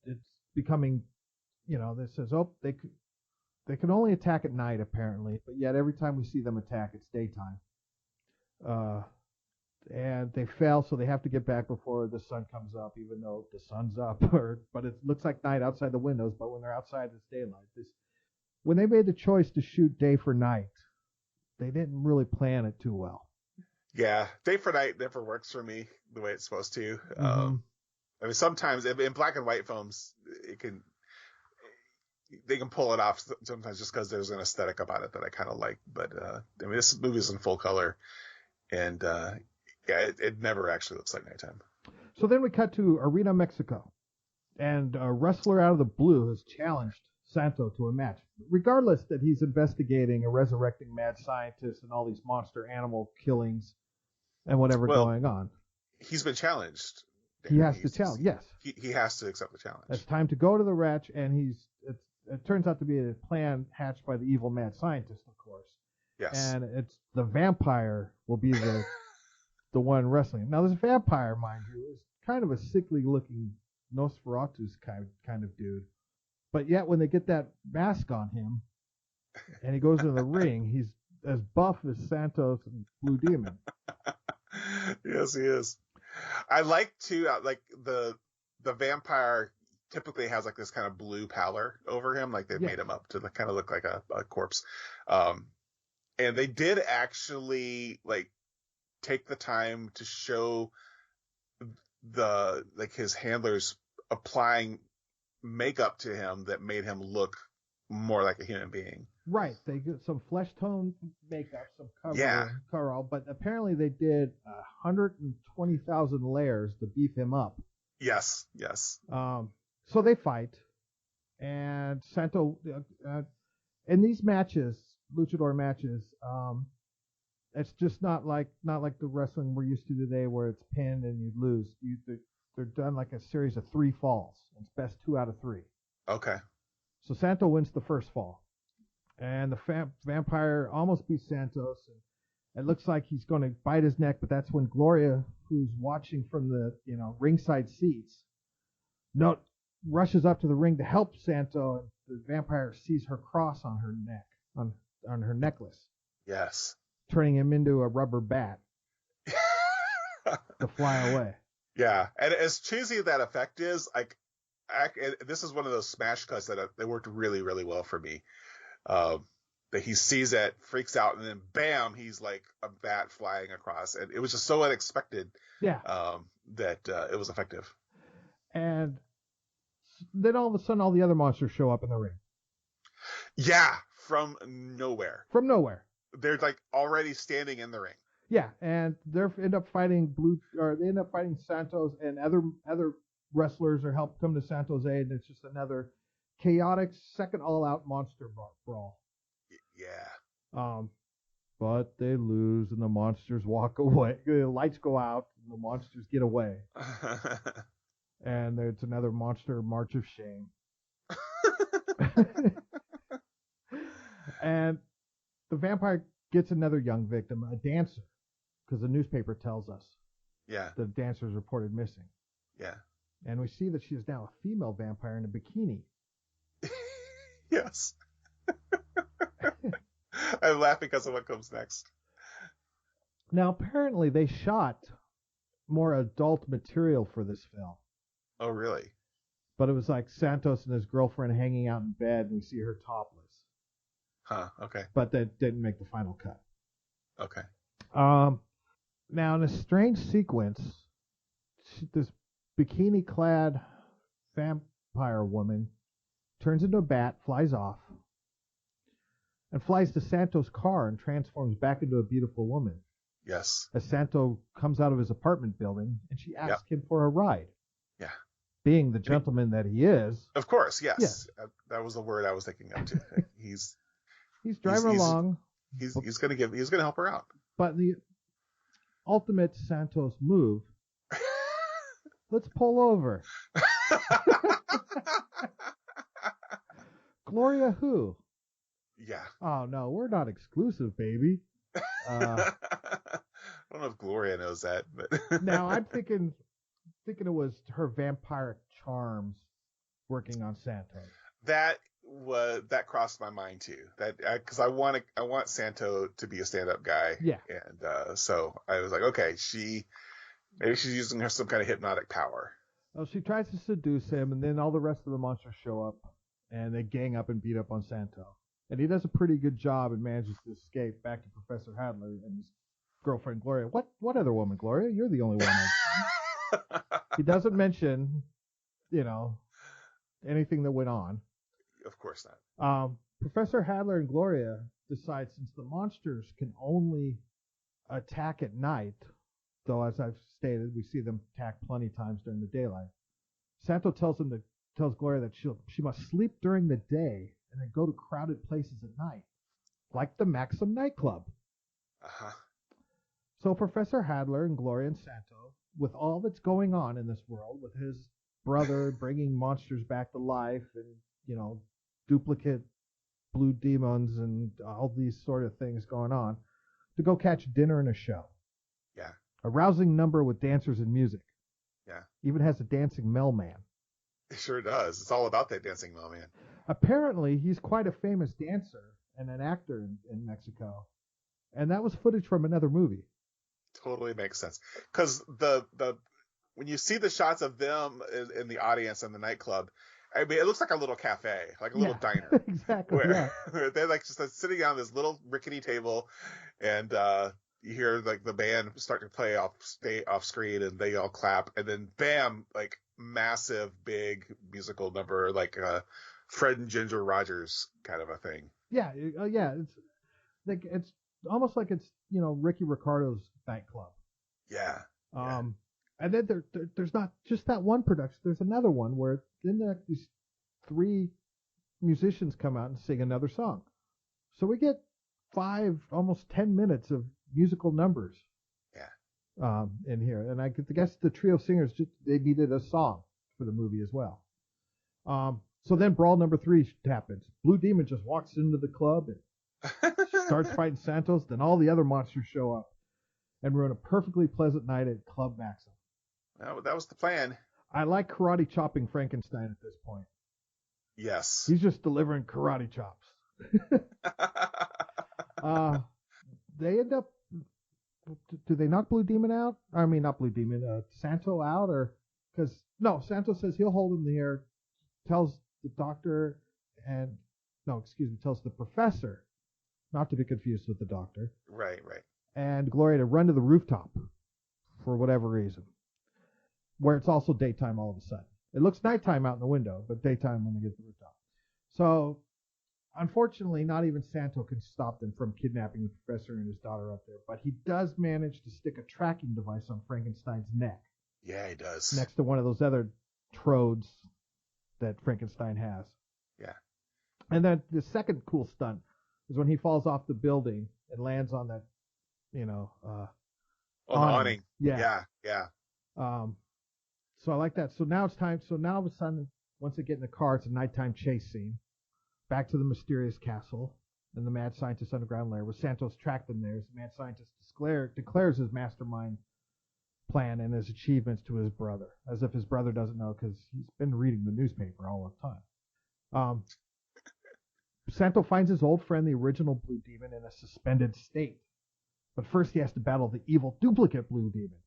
it's becoming... this says, they can only attack at night, apparently, but yet every time we see them attack, it's daytime. And they fail, so they have to get back before the sun comes up, even though the sun's up. But it looks like night outside the windows, but when they're outside, it's daylight. When they made the choice to shoot day for night, they didn't really plan it too well. Yeah, day for night never works for me the way it's supposed to. Mm-hmm. I mean, sometimes in black and white films, they can pull it off sometimes just because there's an aesthetic about it that I kind of like. But I mean, this movie is in full color, and it never actually looks like nighttime. So then we cut to Arena, Mexico, and a wrestler out of the blue has challenged Santo to a match, regardless that he's investigating a resurrecting mad scientist and all these monster animal killings and whatever going on. He's been challenged He has to challenge. Yes. He has to accept the challenge. It's time to go to the wretch, and it turns out to be a plan hatched by the evil mad scientist, of course. Yes. And it's the vampire will be the one wrestling. Now, this vampire, mind you, is kind of a sickly-looking Nosferatu's kind of dude. But yet, when they get that mask on him, and he goes into the ring, he's as buff as Santos and Blue Demon. Yes, he is. I like to like the vampire typically has like this kind of blue pallor over him, like they've made him up to kind of look like a corpse. And they did actually like take the time to show his handlers applying makeup to him that made him look more like a human being. Right. They get some flesh tone makeup, some coverall, but apparently they did 120,000 layers to beef him up. Yes. So they fight, and Santo in these matches, luchador matches, it's just not like the wrestling we're used to today, where it's pinned and you lose. They're done like a series of 3 falls. It's best 2 out of 3. Okay. So Santo wins the first fall, and the vampire almost beats Santos. And it looks like he's going to bite his neck, but that's when Gloria, who's watching from the ringside seats, rushes up to the ring to help Santo, and the vampire sees her cross on her neck, on her necklace. Yes. Turning him into a rubber bat to fly away. Yeah, and as cheesy as that effect is, this is one of those smash cuts that worked really, really well for me. That he sees it, freaks out, and then bam, he's like a bat flying across, and it was just so unexpected. Yeah. That it was effective. And then all of a sudden, all the other monsters show up in the ring. Yeah, from nowhere. From nowhere. They're like already standing in the ring. Yeah, and they end up fighting Santos, and other wrestlers come to Santos' aid, and it's just another chaotic second all-out monster brawl. Yeah. But they lose, and the monsters walk away. The lights go out, and the monsters get away. And it's another monster march of shame. And the vampire gets another young victim, a dancer, because the newspaper tells us the dancer is reported missing. Yeah. And we see that she is now a female vampire in a bikini. Yes. I'm laughing because of what comes next. Now, apparently, they shot more adult material for this film. Oh, really? But it was like Santos and his girlfriend hanging out in bed, and we see her topless. Huh, okay. But that didn't make the final cut. Okay. Now, in a strange sequence, this bikini-clad vampire woman turns into a bat, flies off, and flies to Santo's car and transforms back into a beautiful woman. Yes. As Santo comes out of his apartment building, and she asks him for a ride. Yeah. Being the gentleman that he is. Of course, yes. That was the word I was thinking of too. He's driving along. He's gonna help her out. But the ultimate Santos move, let's pull over. Gloria who? Yeah. Oh no, we're not exclusive, baby. I don't know if Gloria knows that, but now I'm thinking it was her vampire charms working on Santos. That crossed my mind too. Because I want Santo to be a stand-up guy. Yeah. And so I was like, okay, maybe she's using some kind of hypnotic power. Well, she tries to seduce him, and then all the rest of the monsters show up, and they gang up and beat up on Santo. And he does a pretty good job and manages to escape back to Professor Hadler and his girlfriend Gloria. What other woman, Gloria? You're the only one. He doesn't mention, anything that went on. Of course not. Professor Hadler and Gloria decide, since the monsters can only attack at night, though as I've stated, we see them attack plenty of times during the daylight. Santo tells Gloria that she must sleep during the day and then go to crowded places at night, like the Maxim nightclub. Uh-huh. So Professor Hadler and Gloria and Santo with all that's going on in this world, with his brother bringing monsters back to life and, duplicate blue demons and all these sort of things going on, to go catch dinner and a show. Yeah. A rousing number with dancers and music. Yeah. Even has a dancing mailman. It sure does. It's all about that dancing mailman. Apparently, he's quite a famous dancer and an actor in Mexico. And that was footage from another movie. Totally makes sense. Because when you see the shots of them in the audience in the nightclub, I mean, it looks like a little cafe, like a little diner. Exactly. Where they're like just sitting on this little rickety table, and you hear like the band start to play off screen, and they all clap, and then bam, like massive big musical number, like Fred and Ginger Rogers kind of a thing. Yeah, it's almost like it's Ricky Ricardo's nightclub. Yeah. And then there's not just that one production. There's another one where then these 3 musicians come out and sing another song. So we get 5, almost 10 minutes of musical numbers. Yeah. In here, and I guess the trio singers they needed a song for the movie as well. So then brawl number 3 happens. Blue Demon just walks into the club and starts fighting Santos. Then all the other monsters show up, and we're on a perfectly pleasant night at Club Maxim. That was the plan. I like karate chopping Frankenstein at this point. Yes. He's just delivering karate chops. They end up. Do they knock Blue Demon out? I mean, not Blue Demon. Santo out, or because Santo says he'll hold him there. Tells the doctor tells the professor, not to be confused with the doctor. Right. And Gloria to run to the rooftop for whatever reason, where it's also daytime all of a sudden. It looks nighttime out in the window, but daytime when they get to the rooftop. So, unfortunately, not even Santo can stop them from kidnapping the professor and his daughter up there, but he does manage to stick a tracking device on Frankenstein's neck. Yeah, he does. Next to one of those other trodes that Frankenstein has. Yeah. And then the second cool stunt is when he falls off the building and lands on that, on the awning. Yeah. So I like that. So now it's time. So now all of a sudden, once they get in the car, it's a nighttime chase scene. Back to the mysterious castle and the mad scientist's underground lair, where Santos tracked them there. The mad scientist declares his mastermind plan and his achievements to his brother, as if his brother doesn't know because he's been reading the newspaper all the time. Santo finds his old friend, the original Blue Demon, in a suspended state. But first he has to battle the evil duplicate Blue Demon.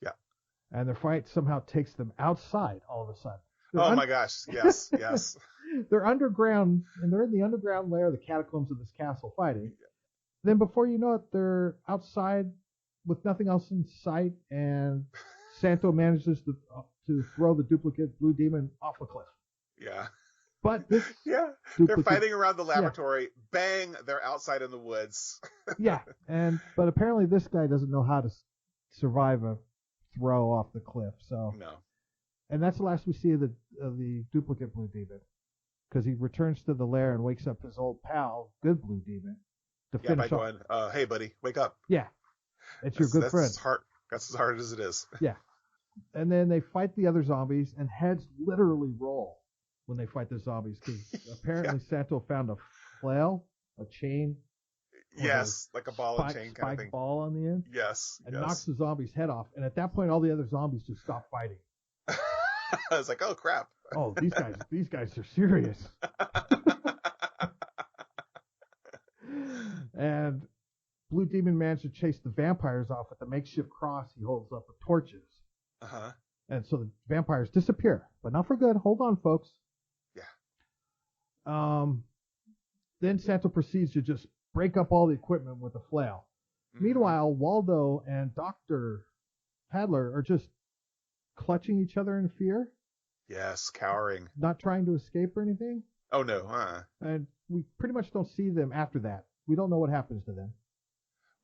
Yeah. And their fight somehow takes them outside all of a sudden. My gosh. Yes. They're underground, and they're in the underground lair, the catacombs of this castle fighting. Then before you know it, they're outside with nothing else in sight, and Santo manages to throw the duplicate Blue Demon off a cliff. Yeah. But this they're fighting around the laboratory. Yeah. Bang! They're outside in the woods. Yeah, but apparently this guy doesn't know how to survive a throw off the cliff. So no. And that's the last we see of the duplicate Blue Demon, because he returns to the lair and wakes up his old pal, good Blue Demon, to finish by going, "Hey, buddy, wake up." Yeah, it's your good friend. That's as hard as it is. Yeah, and then they fight the other zombies, and heads literally roll when they fight the zombies, because apparently Santo found a flail, a chain. Yes, like a ball and chain kind of thing. Ball on the end. Yes. And knocks the zombie's head off. And at that point, all the other zombies just stop fighting. I was like, oh crap. Oh, these guys are serious. And Blue Demon managed to chase the vampires off with the makeshift cross he holds up with torches. Uh-huh. And so the vampires disappear, but not for good. Hold on, folks. Yeah. Then Santo proceeds to just break up all the equipment with a flail. Mm-hmm. Meanwhile, Waldo and Dr. Hadler are just clutching each other in fear. Yes, cowering. Not trying to escape or anything. Oh, no. And we pretty much don't see them after that. We don't know what happens to them.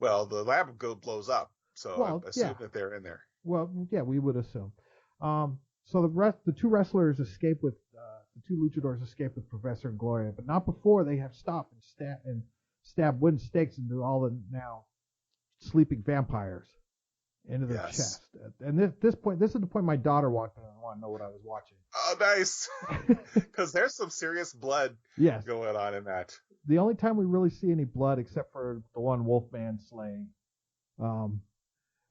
Well, the lab blows up, so I assume that they're in there. Well, yeah, we would assume. So the two wrestlers escape with the two luchadors escape with Professor and Gloria, but not before they have stopped and stab wooden stakes into all the now sleeping vampires. into their Yes. chest. And this is the point my daughter walked in and wanted to know what I was watching. Oh, nice. Because there's some serious blood Yes. going on in that. The only time we really see any blood, except for the one Wolfman slaying. And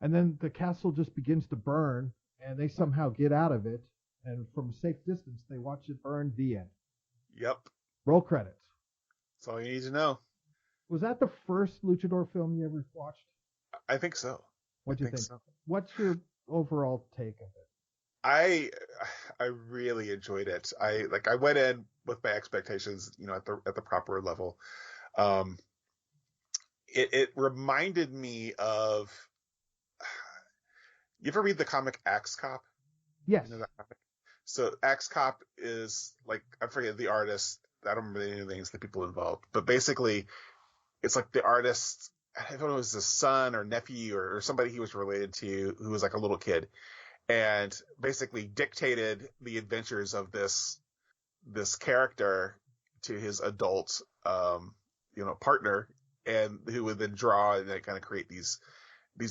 then the castle just begins to burn, and they somehow get out of it. And from a safe distance, they watch it burn. The end. Yep. Roll credits. That's all you need to know. Was that the first Luchador film you ever watched? I think so. What do you think? So. What's your overall take of it? I really enjoyed it. I went in with my expectations, at the proper level. It reminded me of. You ever read the comic Axe Cop? Yes. You know that comic? So Axe Cop is I forget the artist. I don't remember any of the names of the people involved, but basically, it's like the artist. I don't know if it was his son or nephew or somebody he was related to who was like a little kid, and basically dictated the adventures of this character to his adult partner, and who would then draw and then kind of create these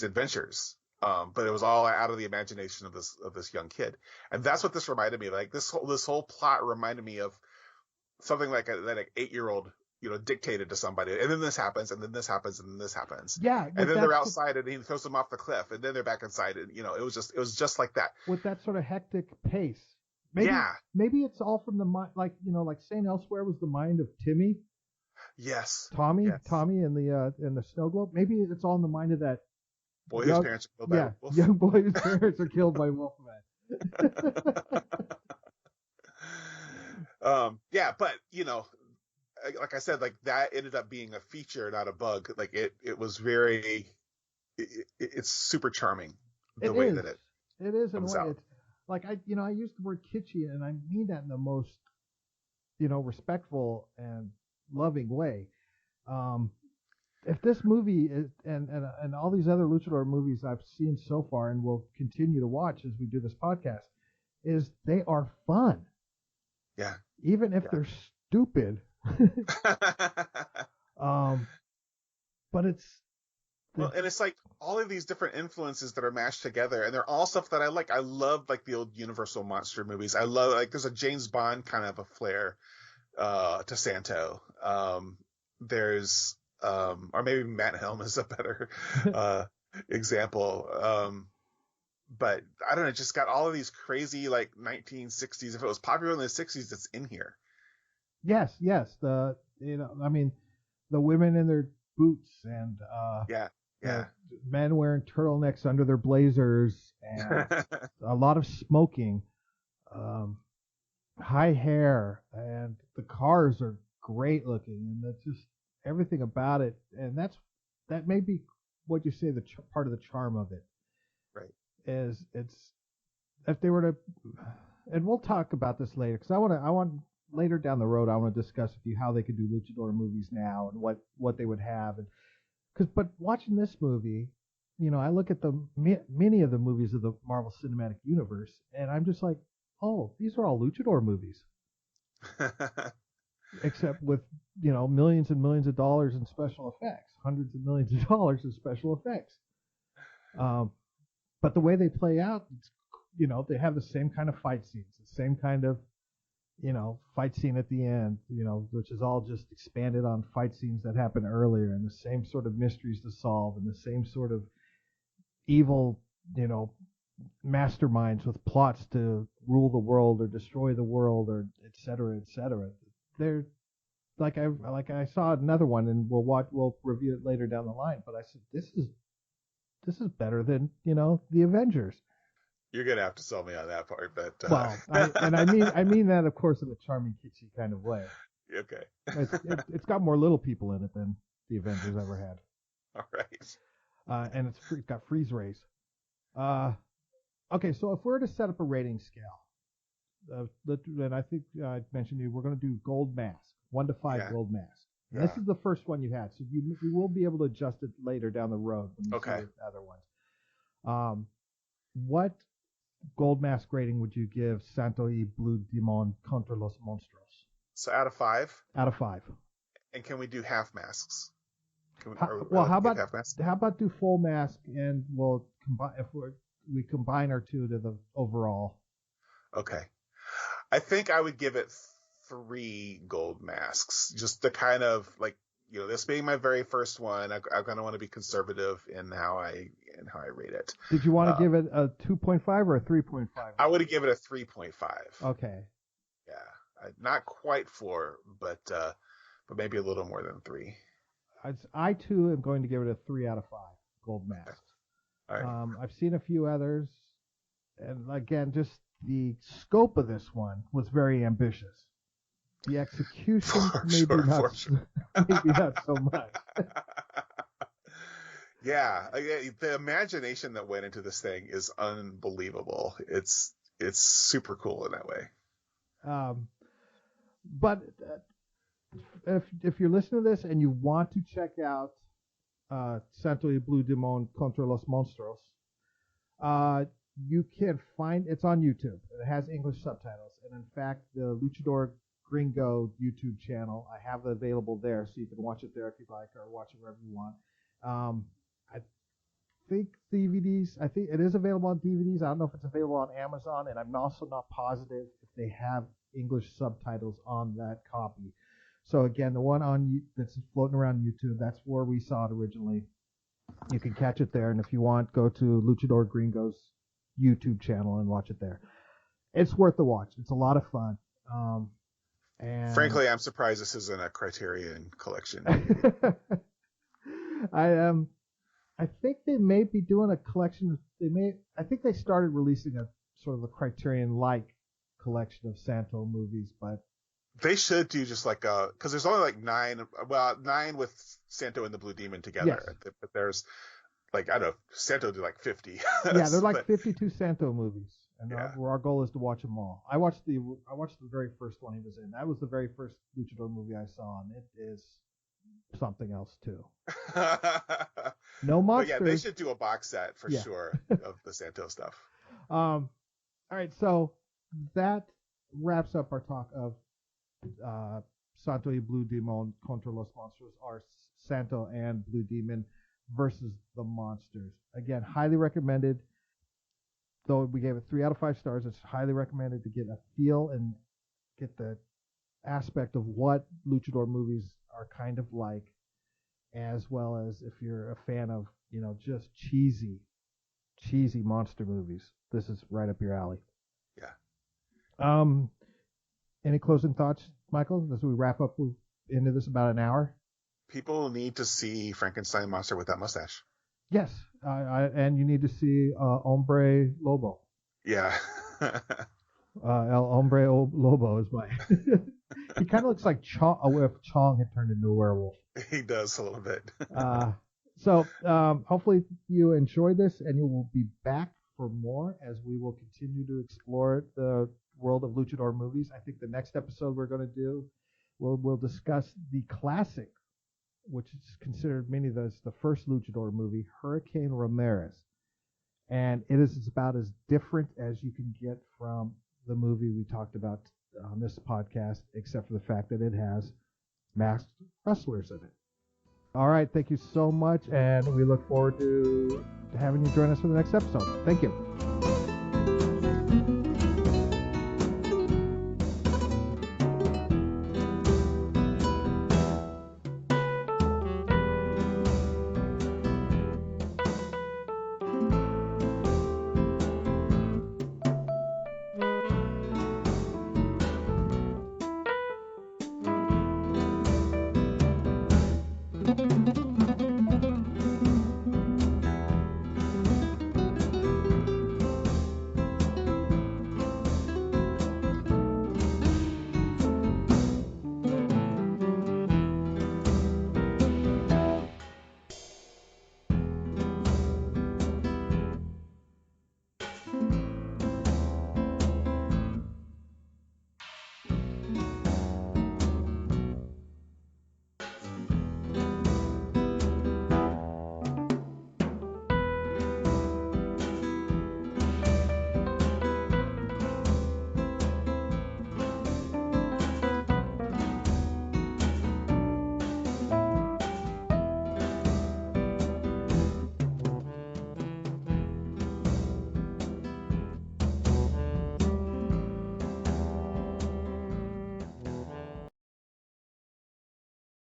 adventures. But it was all out of the imagination of this young kid, and that's what this reminded me of. Like this whole plot reminded me of something like that 8-year-old dictated to somebody, and then this happens, and then this happens, and then this happens. Yeah, and then they're outside, and he throws them off the cliff, and then they're back inside, and it was just like that. With that sort of hectic pace. Maybe it's all from the mind, like St. Elsewhere was the mind of Timmy. Yes. Tommy in the snow globe. Maybe it's all in the mind of that boy whose parents are killed by Wolf. Young boy whose parents are killed by Wolfman. But like I said, like that ended up being a feature, not a bug. Like it was very, it's super charming the way that it is in a comes way. out. It's like I use the word kitschy, and I mean that in the most respectful and loving way. If this movie is, and all these other luchador movies I've seen so far and will continue to watch as we do this podcast, is they are fun. Yeah. Even if they're stupid. But it's and it's like all of these different influences that are mashed together, and they're all stuff that I like. I love like the old Universal monster movies. I love there's a James Bond kind of a flair to Santo. There's or maybe Matt Helm is a better example. But I don't know, it just got all of these crazy like 1960s. If it was popular in the 60s, it's in here. Yes. The women in their boots and men wearing turtlenecks under their blazers and a lot of smoking, high hair, and the cars are great looking, and that's just everything about it. And that may be what you say part of the charm of it. Right. Is it's if they were to, and we'll talk about this later because I want later down the road I want to discuss with you how they could do luchador movies now and what they would have, and but watching this movie, I look at many of the movies of the Marvel Cinematic Universe and I'm just like, oh, these are all luchador movies. Except with millions and millions of dollars in special effects, hundreds of millions of dollars in special effects. But the way they play out, they have the same kind of fight scenes, the same kind of fight scene at the end, which is all just expanded on fight scenes that happened earlier, and the same sort of mysteries to solve, and the same sort of evil, masterminds with plots to rule the world or destroy the world, or et cetera, et cetera. They're like I saw another one, and we'll review it later down the line. But I said this is better than the Avengers. You're gonna have to sell me on that part, but well, I mean that of course in a charming, kitschy kind of way. Okay. It's got more little people in it than the Avengers ever had. All right. And it's got freeze rays. Okay, so if we're to set up a rating scale, and I think I mentioned we're going to do gold mask, 1 to 5 gold mask. Yeah. This is the first one you had, so you will be able to adjust it later down the road when you see the other ones. What gold mask rating would you give Santo y Blue Demon Contra los Monstruos? So out of 5? Out of 5. And can we do half masks? How about do full mask and we'll combine we combine our two to the overall. Okay. I think I would give it 3 gold masks, just to kind of like, this being my very first one, I'm going to want to be conservative in how I rate it. Did you want to give it a 2.5 or a 3.5? I would give it a 3.5. Okay. Yeah, not quite 4, but maybe a little more than 3. I too am going to give it a 3 out of 5 gold masks. Okay. All right. I've seen a few others, and again, just the scope of this one was very ambitious. The execution maybe not so much. Yeah, the imagination that went into this thing is unbelievable. It's super cool in that way. But if you're listening to this and you want to check out Santo and Blue Demon Contra los Monstruos, you can find it's on YouTube. It has English subtitles, and in fact, the Luchador Gringo YouTube channel, I have it available there, so you can watch it there if you'd like, or watch it wherever you want. I think DVDs. I think it is available on DVDs. I don't know if it's available on Amazon, and I'm also not positive if they have English subtitles on that copy. So again, the one that's floating around YouTube, that's where we saw it originally. You can catch it there, and if you want, go to Luchador Gringo's YouTube channel and watch it there. It's worth the watch. It's a lot of fun. And frankly, I'm surprised this isn't a Criterion collection. I think they may be doing a collection. I think they started releasing a sort of a Criterion-like collection of Santo movies, but they should do just like because there's only like 9 with Santo and the Blue Demon together. Yes. But there's like, I don't know, Santo did like 50. Yeah, they're like 52 Santo movies, and our goal is to watch them all. I watched the very first one he was in. That was the very first Luchador movie I saw, and it is something else too. No monsters. But yeah, they should do a box set for sure of the Santo stuff. All right, so that wraps up our talk of Santo y Blue Demon Contra los Monstruos, or Santo and Blue Demon versus the Monsters. Again, highly recommended. Though we gave it 3 out of 5 stars, it's highly recommended to get a feel and get the aspect of what Luchador movies are kind of like, as well as if you're a fan of, just cheesy monster movies. This is right up your alley. Yeah. Any closing thoughts, Michael, as we wrap up into this about an hour? People need to see Frankenstein monster with that mustache. Yes, and you need to see Hombre Lobo. Yeah. El Hombre Lobo is my... He kind of looks like Chong, if Chong had turned into a werewolf. He does a little bit. So hopefully you enjoyed this, and you will be back for more as we will continue to explore the world of Luchador movies. I think the next episode we're going to do, we'll discuss the classic, which is considered many of those the first Luchador movie, Hurricane Ramirez. And it is about as different as you can get from the movie we talked about on this podcast, except for the fact that it has masked wrestlers in it. All right, thank you so much, and we look forward to having you join us for the next episode. Thank you.